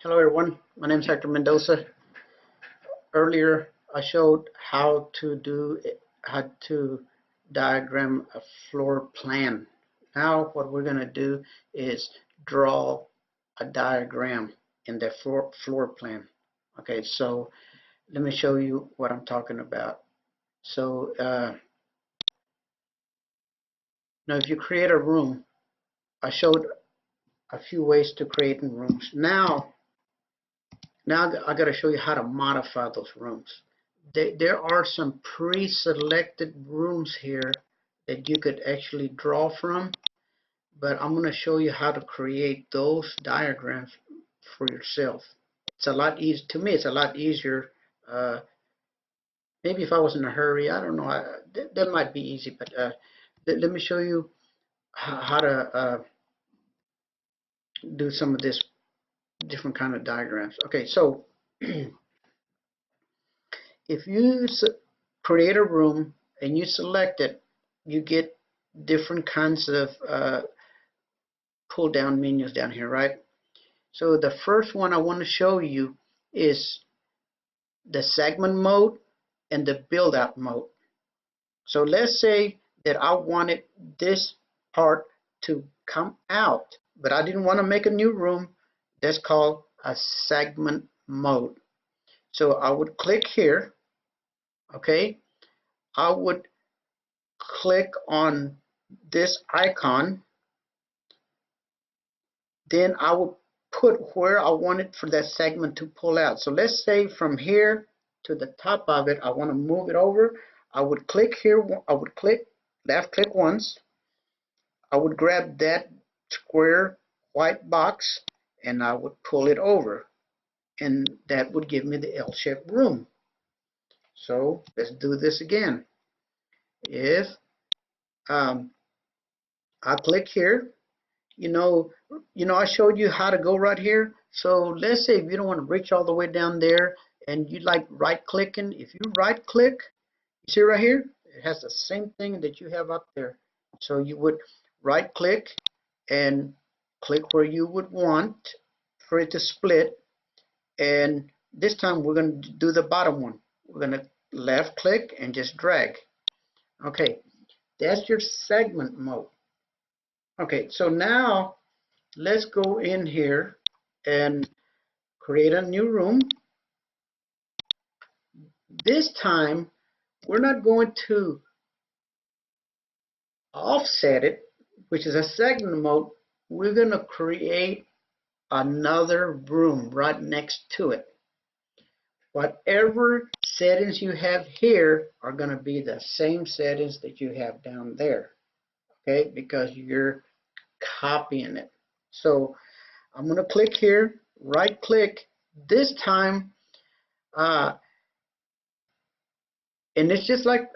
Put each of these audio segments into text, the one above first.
Hello everyone, my name is Hector Mendoza. Earlier I showed how to diagram a floor plan. Now what we're going to do is draw a diagram in the floor plan. Okay, so let me show you what I'm talking about. So now if you create a room, I showed a few ways to create rooms. Now I got to show you how to modify those rooms. There are some pre-selected rooms here that you could actually draw from, but I'm going to show you how to create those diagrams for yourself. It's a lot easier. To me, it's a lot easier. Maybe if I was in a hurry, I don't know. That might be easy, but let me show you how to do some of this different kind of diagrams. Okay, so if you create a room and you select it, you get different kinds of pull down menus down here, right? So the first one I want to show you is the segment mode and the build out mode. So let's say that I wanted this part to come out, but I didn't want to make a new room. That's called a segment mode. So I would click here. Okay, I would click on this icon, then I would put where I want it for that segment to pull out. So let's say from here to the top of it, I want to move it over. I would click here, I would left click once, I would grab that square white box and I would pull it over, and that would give me the L-shaped room. So let's do this again. If I click here, you know, I showed you how to go right here. So let's say if you don't want to reach all the way down there and you like right clicking, if you right click, you see right here, it has the same thing that you have up there. So you would right click and click where you would want for it to split. And this time we're going to do the bottom one. We're going to left click and just drag. Okay, that's your segment mode. Okay, so now let's go in here and create a new room. This time we're not going to offset it, which is a segment mode. We're going to create another room right next to it. Whatever settings you have here are going to be the same settings that you have down there, okay, because you're copying it. So I'm going to click here, right click. This time and it's just like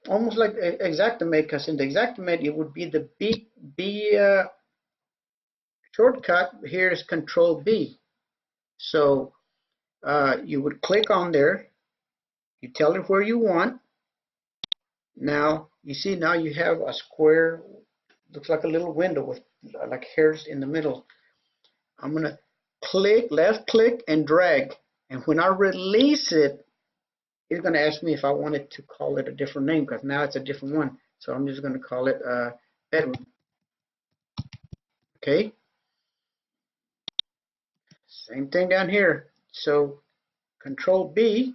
almost like Xactimate, because in the Xactimate it would be the B shortcut. Here is Control B. So you would click on there, you tell it where you want. Now you see, now you have a square, looks like a little window with like hairs in the middle. I'm going to click, left click and drag, and when I release it, it's going to ask me if I wanted to call it a different name, because now it's a different one. So I'm just going to call it bedroom. Okay. Same thing down here. So Control B.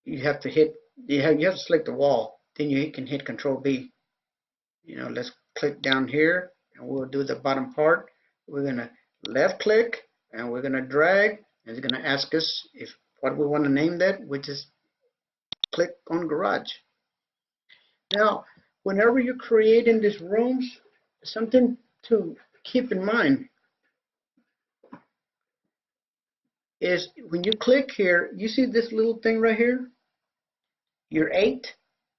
You have to hit. You have to select the wall. Then you can hit Control B. Let's click down here, and we'll do the bottom part. We're going to left click, and we're going to drag, and it's going to ask us if what we want to name that. We just click on garage. Now, whenever you're creating these rooms, something to keep in mind is when you click here, you see this little thing right here, your 8,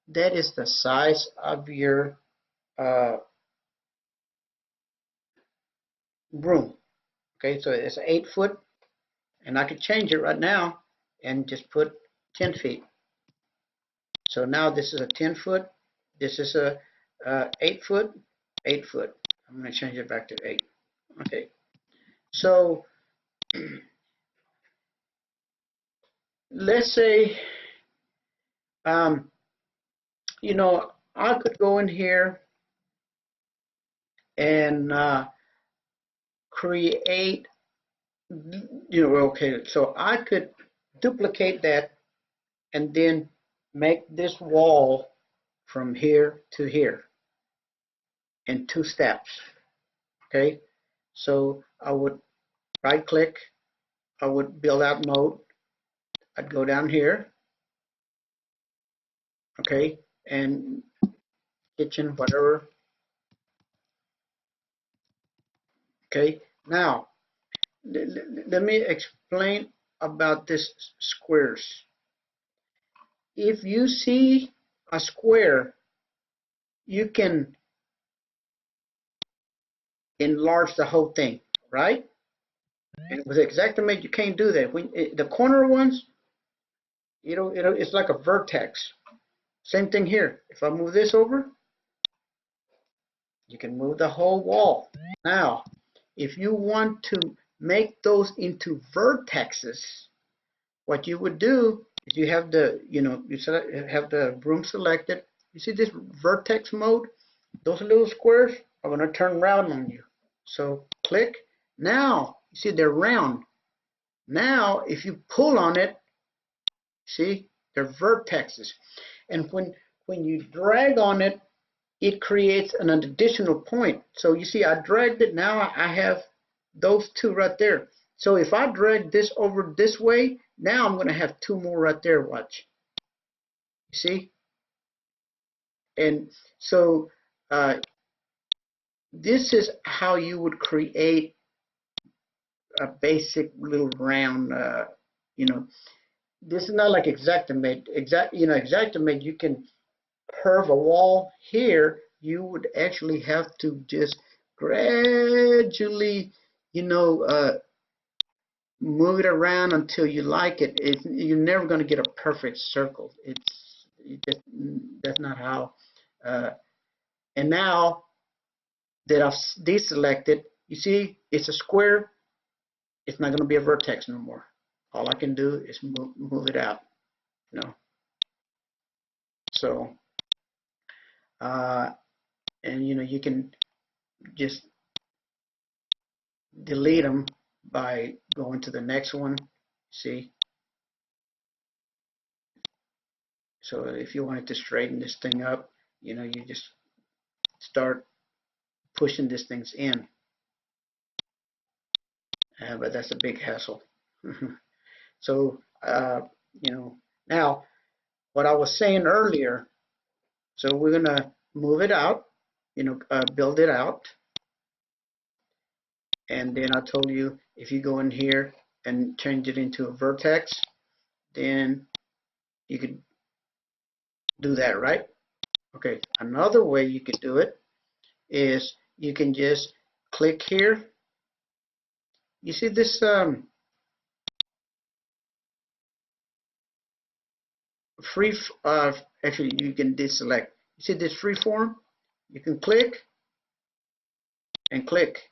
that is the size of your room. Okay, so it's 8 foot, and I could change it right now and just put 10 feet. So now this is a 10 foot, this is a 8 foot, 8 foot. I'm going to change it back to 8. Okay. So let's say, you know, I could go in here and create, you know, okay, so I could duplicate that and then make this wall from here to here in 2 steps. Okay, so I would right click, I would build out mode, I'd go down here, okay, and kitchen, whatever. Okay, now let me explain about this squares. If you see a square, you can enlarge the whole thing, right? And with Xactimate, you can't do that. When the corner ones, it's like a vertex. Same thing here. If I move this over, you can move the whole wall. Now, if you want to make those into vertexes, what you would do is you have the, have the room selected. You see this vertex mode? Those little squares are going to turn round on you. So click. Now, you see they're round. Now, if you pull on it, see, they're vertexes. And when you drag on it, it creates an additional point. So you see, I dragged it. Now I have those 2 right there. So if I drag this over this way, now I'm going to have 2 more right there. Watch. You see? And so this is how you would create a basic little round, this is not like Xactimate. Xactimate, you can curve a wall. Here, you would actually have to just gradually, move it around until you like it. You're never going to get a perfect circle. That's not how. And now that I've deselected, you see, it's a square. It's not going to be a vertex no more. All I can do is move it out. So, and you can just delete them by going to the next one. See? So if you wanted to straighten this thing up, you just start pushing these things in. But that's a big hassle. So, now what I was saying earlier, so we're going to move it out, build it out. And then I told you, if you go in here and change it into a vertex, then you could do that, right? Okay, another way you could do it is you can just click here. You see this actually you can deselect. You see this free form? You can click and click,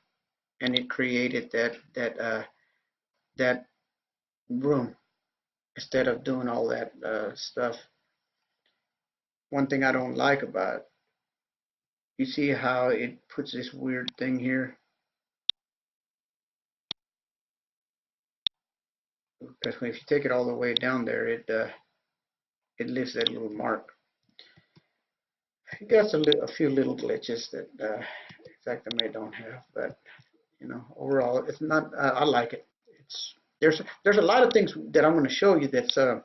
and it created that room instead of doing all that stuff. One thing I don't like about it, you see how it puts this weird thing here? Because if you take it all the way down there, it leaves that little mark. It got a few little glitches that Xactimate don't have, but overall, it's not. I like it. There's a lot of things that I'm going to show you that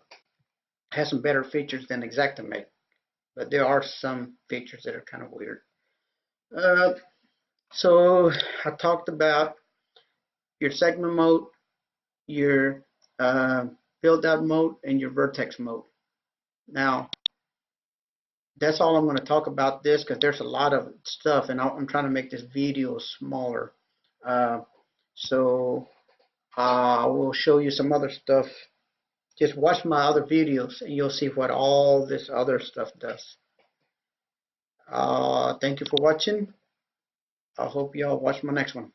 has some better features than Xactimate, but there are some features that are kind of weird. So I talked about your segment mode, your build out mode, and your vertex mode. Now, that's all I'm going to talk about this because there's a lot of stuff, and I'm trying to make this video smaller. So I will show you some other stuff. Just watch my other videos, and you'll see what all this other stuff does. Thank you for watching. I hope y'all watch my next one.